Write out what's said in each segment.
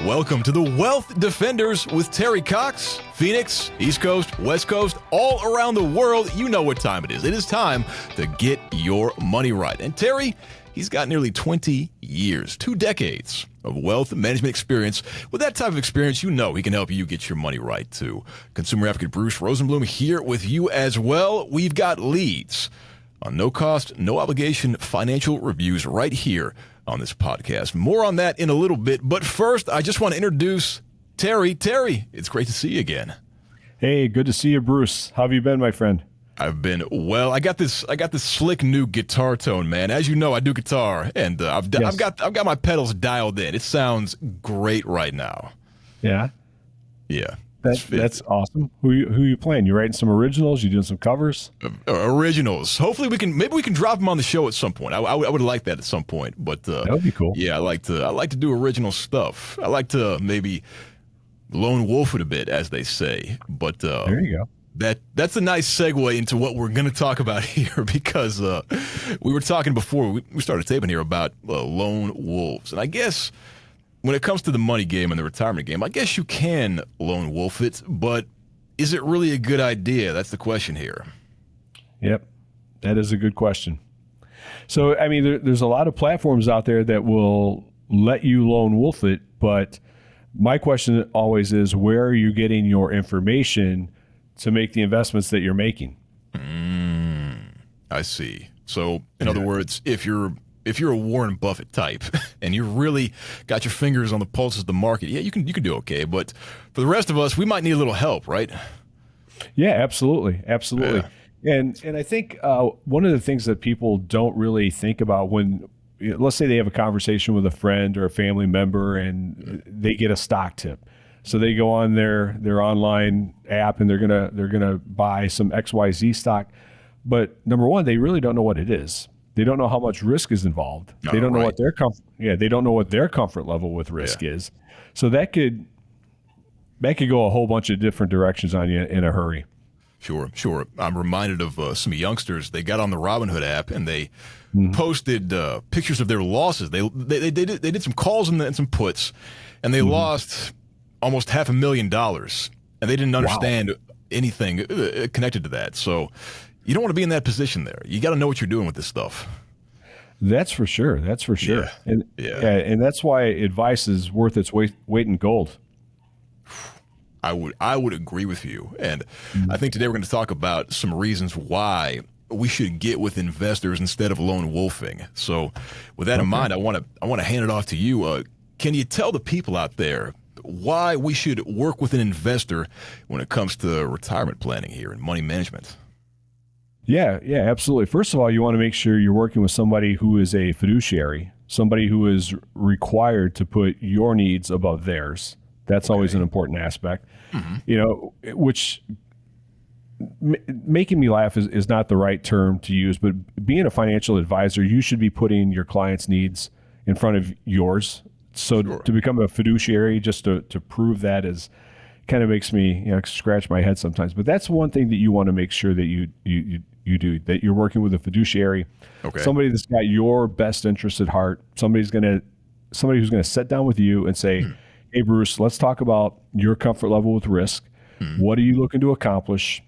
Welcome to the Wealth Defenders with Terry Cox. Phoenix, East Coast, West Coast, all around the world. You know what time it is. It is time to get your money right. And Terry, he's got nearly 20 years, 2 decades of wealth management experience. With that type of experience, you know he can help you get your money right too. Consumer advocate Bruce Rosenblum here with you as well. We've got leads on no cost, no obligation financial reviews right here on this podcast. More on that in a little bit. But first, I just want to introduce Terry. Terry, it's great to see you again. Hey, good to see you, Bruce. How have you been, my friend? I've been well. I got this slick new guitar tone, man. As you know, I do guitar, and I've got my pedals dialed in. It sounds great right now. Yeah. Yeah. That's awesome. Who you playing? You writing some originals? You doing some covers? Originals. Hopefully we can drop them on the show at some point. I would like that at some point. But that would be cool. Yeah, I like to do original stuff. I like to maybe lone wolf it a bit, as they say. But there you go. That's a nice segue into what we're going to talk about here, because we were talking before we started taping here about lone wolves, and I guess when it comes to the money game and the retirement game, I guess you can lone wolf it, but is it really a good idea? That's the question here. Yep, that is a good question. So, I mean, there's a lot of platforms out there that will let you lone wolf it, but my question always is, where are you getting your information to make the investments that you're making? I see. So, in other words, if you're a Warren Buffett type and you really got your fingers on the pulse of the market, yeah, you can do okay. But for the rest of us, we might need a little help, right? Yeah, absolutely. Yeah. And I think one of the things that people don't really think about when, let's say they have a conversation with a friend or a family member and they get a stock tip. So they go on their online app and they're gonna buy some XYZ stock. But number one, they really don't know what it is. They don't know how much risk is involved. They don't know what their they don't know what their comfort level with risk is. So that could go a whole bunch of different directions on you in a hurry. Sure. I'm reminded of some youngsters. They got on the Robinhood app and they posted pictures of their losses. They did some calls and some puts, and they lost almost $500,000, and they didn't understand anything connected to that. So you don't want to be in that position there. You got to know what you're doing with this stuff. That's for sure. Yeah. And that's why advice is worth its weight in gold. I would agree with you. And I think today we're going to talk about some reasons why we should get with investors instead of lone wolfing. So with that in mind, I want to hand it off to you. Can you tell the people out there why we should work with an investor when it comes to retirement planning here and money management? Yeah, absolutely. First of all, you want to make sure you're working with somebody who is a fiduciary, somebody who is required to put your needs above theirs. That's always an important aspect. Which making me laugh is not the right term to use, but being a financial advisor, you should be putting your client's needs in front of yours. So to become a fiduciary, just to prove that is kind of makes me scratch my head sometimes. But that's one thing that you want to make sure that you do, that you're working with a fiduciary, somebody that's got your best interest at heart. Somebody who's going to sit down with you and say, "Hey, Bruce, let's talk about your comfort level with risk. What are you looking to accomplish?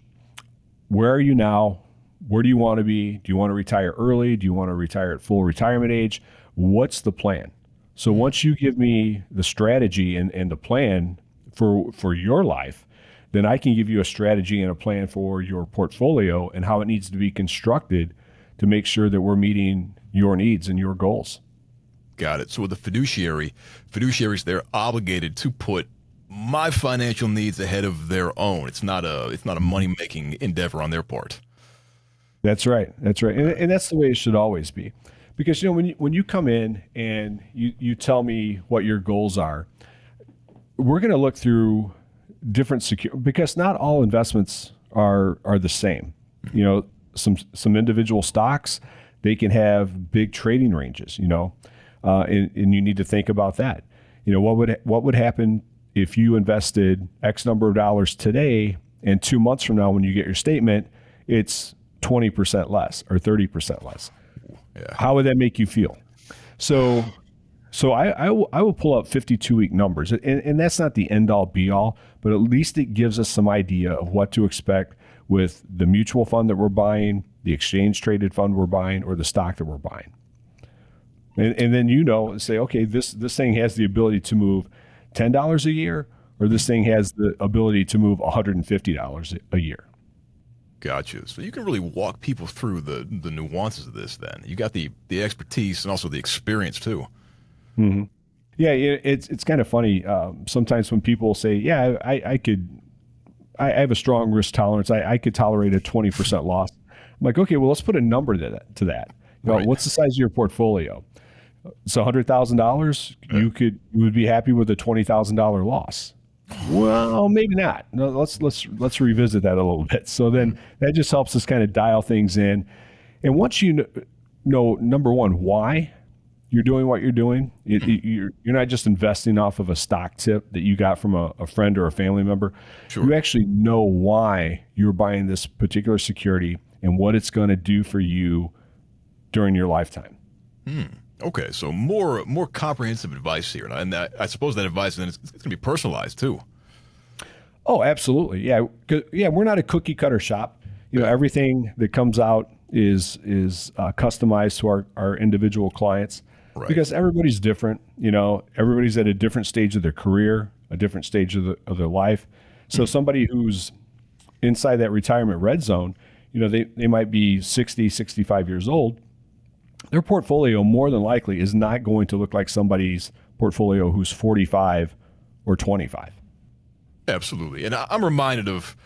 Where are you now? Where do you want to be? Do you want to retire early? Do you want to retire at full retirement age? What's the plan?" So once you give me the strategy and the plan for your life, then I can give you a strategy and a plan for your portfolio and how it needs to be constructed to make sure that we're meeting your needs and your goals. Got it. So with a fiduciaries, they're obligated to put my financial needs ahead of their own. It's not a money-making endeavor on their part. That's right. And that's the way it should always be. Because when you come in and you tell me what your goals are, we're going to look through different because not all investments are the same. Some individual stocks, they can have big trading ranges. And you need to think about that. What would happen if you invested X number of dollars today, and 2 months from now when you get your statement, it's 20% less or 30% less. Yeah. How would that make you feel? So So I will pull up 52-week numbers, and that's not the end all be all, but at least it gives us some idea of what to expect with the mutual fund that we're buying, the exchange traded fund we're buying, or the stock that we're buying. And then say, okay, this thing has the ability to move $10 a year, or this thing has the ability to move $150 a year. Gotcha. So you can really walk people through the nuances of this then. You got the expertise and also the experience too. Mm-hmm. Yeah, it's kind of funny. Sometimes when people say, yeah, I have a strong risk tolerance. I could tolerate a 20% loss. I'm like, okay, well, let's put a number to that. Right. What's the size of your portfolio? It's $100,000. You would be happy with a $20,000 loss. Well, maybe not. No, let's revisit that a little bit. So then that just helps us kind of dial things in. And once you know, number one, why you're doing what you're doing, you're not just investing off of a stock tip that you got from a friend or a family member. Sure. You actually know why you're buying this particular security and what it's going to do for you during your lifetime. Okay, so more comprehensive advice here, and I suppose that advice then it's going to be personalized too. Oh, absolutely, yeah. We're not a cookie cutter shop. Everything that comes out is customized to our individual clients, right? Because everybody's different. Everybody's at a different stage of their career, a different stage of their life. So somebody who's inside that retirement red zone, they might be 60, 65 years old. Their portfolio more than likely is not going to look like somebody's portfolio who's 45 or 25. Absolutely. And I'm reminded of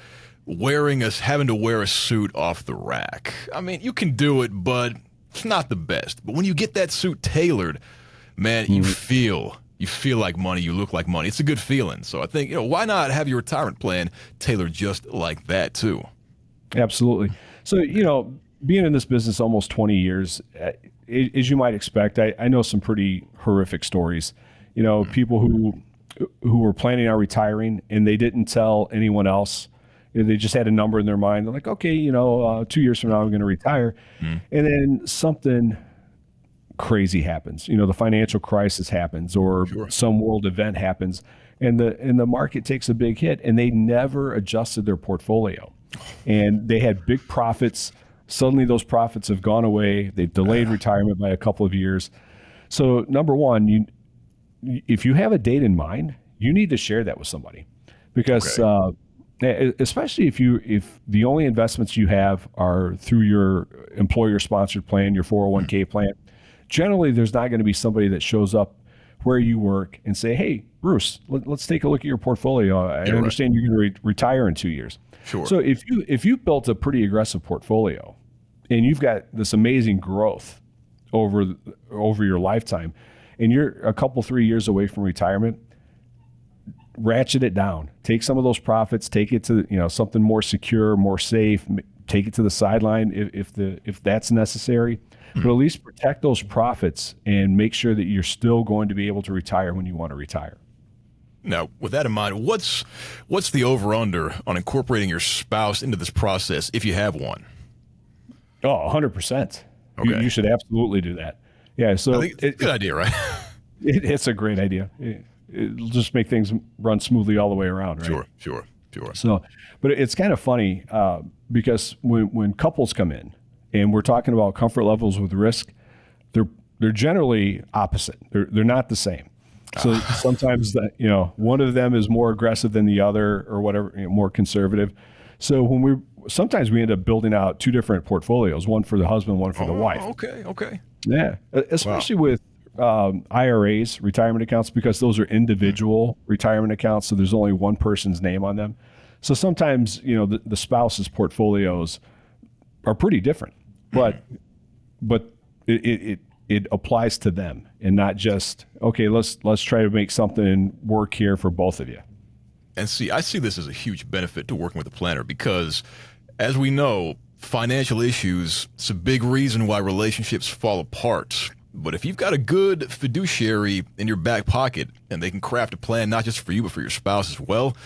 having to wear a suit off the rack. I mean, you can do it, but it's not the best. But when you get that suit tailored, man, you feel like money, you look like money. It's a good feeling. So I think, why not have your retirement plan tailored just like that too? Absolutely. So, being in this business almost 20 years, as you might expect, I know some pretty horrific stories. People who were planning on retiring and they didn't tell anyone else. They just had a number in their mind. They're like, okay, 2 years from now, I'm going to retire. And then something crazy happens. The financial crisis happens, or some world event happens, and the market takes a big hit, and they never adjusted their portfolio. And they had big profits. Suddenly those profits have gone away. They've delayed retirement by a couple of years. So number one, if you have a date in mind, you need to share that with somebody, because especially if the only investments you have are through your employer sponsored plan, your 401k plan, generally there's not going to be somebody that shows up where you work and say, hey, Bruce, let's take a look at your portfolio. I understand you're going to retire in 2 years. Sure. So if you built a pretty aggressive portfolio and you've got this amazing growth over your lifetime, and you're a couple, 3 years away from retirement, ratchet it down. Take some of those profits, take it to something more secure, more safe. Take it to the sideline if that's necessary. But at least protect those profits and make sure that you're still going to be able to retire when you want to retire. Now, with that in mind, what's the over-under on incorporating your spouse into this process if you have one? Oh, 100%. Okay. You should absolutely do that. Yeah, so I think it's a good idea, right? It's a great idea. It'll just make things run smoothly all the way around, right? Sure. So, but it's kind of funny because when couples come in and we're talking about comfort levels with risk, they're generally opposite. They're not the same. So sometimes one of them is more aggressive than the other, or whatever, more conservative. So sometimes we end up building out two different portfolios, one for the husband, one for the wife. Okay. Yeah, especially with IRAs, retirement accounts, because those are individual retirement accounts. So there's only one person's name on them. So sometimes, the spouse's portfolios are pretty different, but it applies to them and not just, okay, let's try to make something work here for both of you. And I see this as a huge benefit to working with a planner because, as we know, financial issues, it's a big reason why relationships fall apart. But if you've got a good fiduciary in your back pocket and they can craft a plan not just for you but for your spouse as well,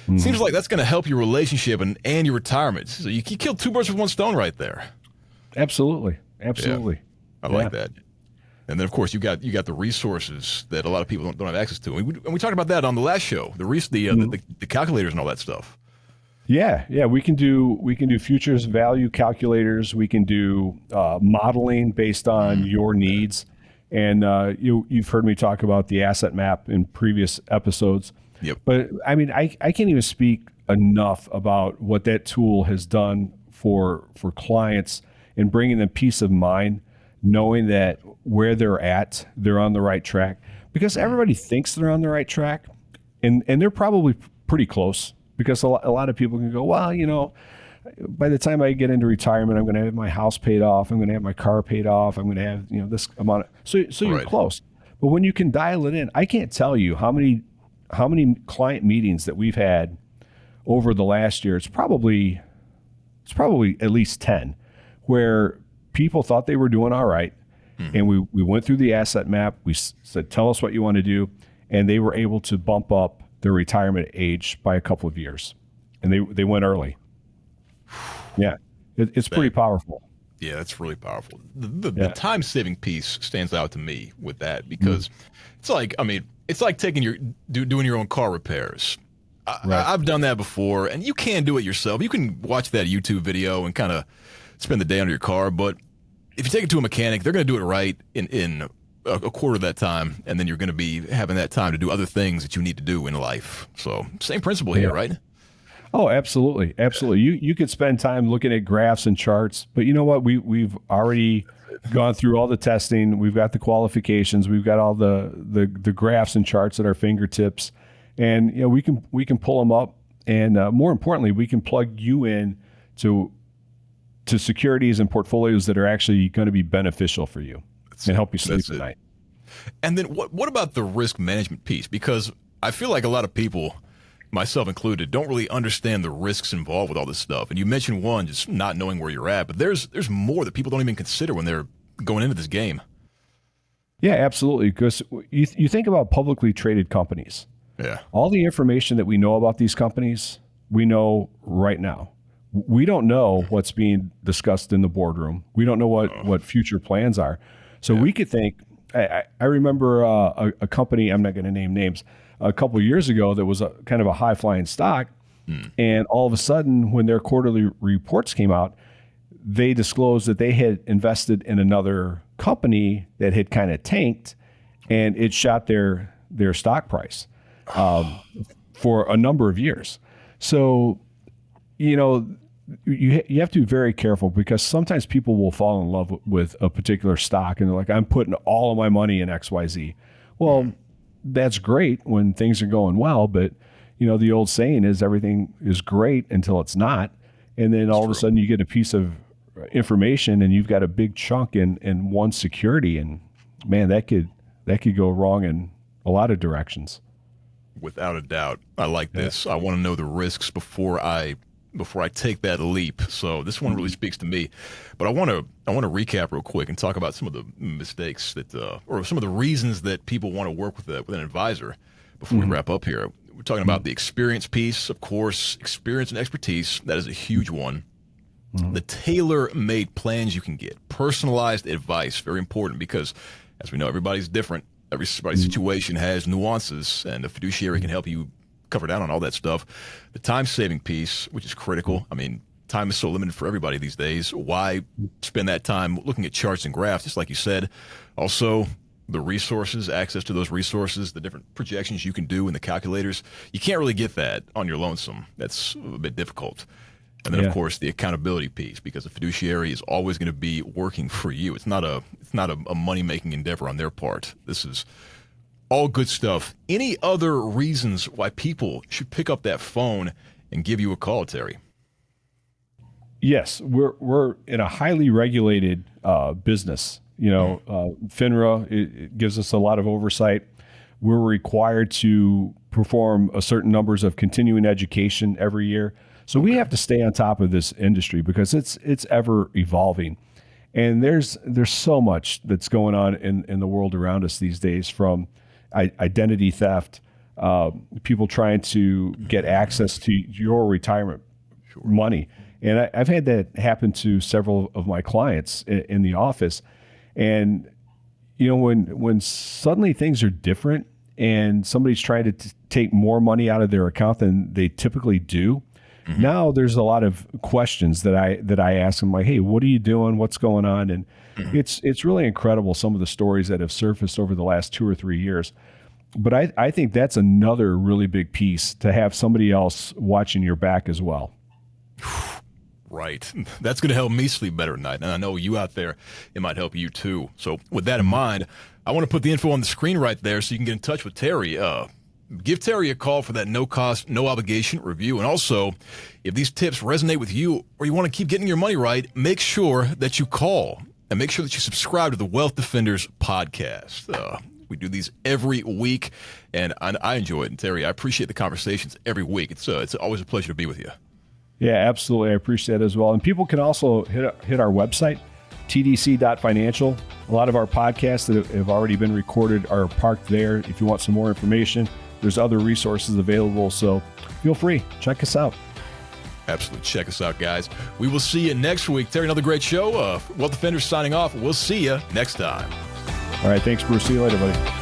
it seems like that's going to help your relationship and your retirement. So you kill two birds with one stone right there. Absolutely. Yeah, I like that. And then, of course, you got the resources that a lot of people don't have access to. And we talked about that on the last show, the calculators and all that stuff. Yeah, we can do futures value calculators. We can do modeling based on your needs, and you've heard me talk about the asset map in previous episodes. Yep. But I mean, I can't even speak enough about what that tool has done for clients and bringing them peace of mind, knowing that where they're at, they're on the right track, because everybody thinks they're on the right track, and they're probably pretty close, because a lot of people can go, well, by the time I get into retirement, I'm going to have my house paid off, I'm going to have my car paid off, I'm going to have this amount so you're Right. close. But when you can dial it in, I can't tell you how many client meetings that we've had over the last year. It's probably at least 10 where people thought they were doing all right. And we went through the asset map. We said, tell us what you want to do. And they were able to bump up their retirement age by a couple of years. And they went early. Yeah, it's pretty powerful. Yeah, that's really powerful. The time-saving piece stands out to me with that, because it's like doing your own car repairs. I've done that before, and you can do it yourself. You can watch that YouTube video and kind of spend the day under your car, but if you take it to a mechanic, they're going to do it right in a quarter of that time, and then you're going to be having that time to do other things that you need to do in life. So same principle here, right? Oh, absolutely. You could spend time looking at graphs and charts, but you know what? We've already gone through all the testing. We've got the qualifications. We've got all the graphs and charts at our fingertips, and we can pull them up, and more importantly, we can plug you in to securities and portfolios that are actually going to be beneficial for you and help you sleep at night. And then what about the risk management piece? Because I feel like a lot of people, myself included, don't really understand the risks involved with all this stuff. And you mentioned one, just not knowing where you're at, but there's more that people don't even consider when they're going into this game. Yeah, absolutely. Because you think about publicly traded companies. Yeah. All the information that we know about these companies, we know right now. We don't know what's being discussed in the boardroom. We don't know what future plans are. So we could think, I remember a company, I'm not going to name names, a couple of years ago that was a kind of a high flying stock. And all of a sudden, when their quarterly reports came out, they disclosed that they had invested in another company that had kind of tanked, and it shot their stock price for a number of years. So, you have to be very careful, because sometimes people will fall in love with a particular stock and they're like, I'm putting all of my money in XYZ. Well, that's great when things are going well, but the old saying is everything is great until it's not. And then all of a sudden you get a piece of information and you've got a big chunk in one security, and man, that could go wrong in a lot of directions. Without a doubt. I like this. I want to know the risks before I take that leap. So this one really speaks to me. But I want to recap real quick and talk about some of the mistakes that, or some of the reasons that people want to work with an advisor before we wrap up here. We're talking about the experience piece, of course, experience and expertise. That is a huge one. The tailor-made plans you can get, personalized advice, very important, because as we know, everybody's different. Everybody's situation has nuances, and the fiduciary can help you cover down on all that stuff. The time-saving piece, which is critical. I mean, time is so limited for everybody these days. Why spend that time looking at charts and graphs, just like you said? Also, the resources, access to those resources, the different projections you can do in the calculators. You can't really get that on your lonesome. That's a bit difficult. And then, of course, the accountability piece, because the fiduciary is always going to be working for you. It's not a money-making endeavor on their part. This is all good stuff. Any other reasons why people should pick up that phone and give you a call, Terry? Yes, we're in a highly regulated business. FINRA, it gives us a lot of oversight. We're required to perform a certain numbers of continuing education every year. So we have to stay on top of this industry because it's ever evolving. And there's so much that's going on in the world around us these days, from identity theft, people trying to get access to your retirement money. And I've had that happen to several of my clients in the office. And, when suddenly things are different and somebody's trying to take more money out of their account than they typically do, now there's a lot of questions that I ask them, like, hey, what are you doing? What's going on? And it's really incredible, some of the stories that have surfaced over the last 2 or 3 years. But I think that's another really big piece, to have somebody else watching your back as well. Right. That's going to help me sleep better at night. And I know you out there, it might help you too. So with that in mind, I want to put the info on the screen right there so you can get in touch with Terry. Give Terry a call for that no cost, no obligation review. And also, if these tips resonate with you or you want to keep getting your money right, make sure that you call and make sure that you subscribe to the Wealth Defenders podcast. We do these every week, and I enjoy it. And Terry, I appreciate the conversations every week. It's always a pleasure to be with you. Yeah, absolutely. I appreciate that as well. And people can also hit our website, tdc.financial. A lot of our podcasts that have already been recorded are parked there. If you want some more information, there's other resources available. So feel free, check us out. Absolutely. Check us out, guys. We will see you next week. Terry, another great show. Wealth Defenders signing off. We'll see you next time. All right. Thanks, Bruce. See you later, buddy.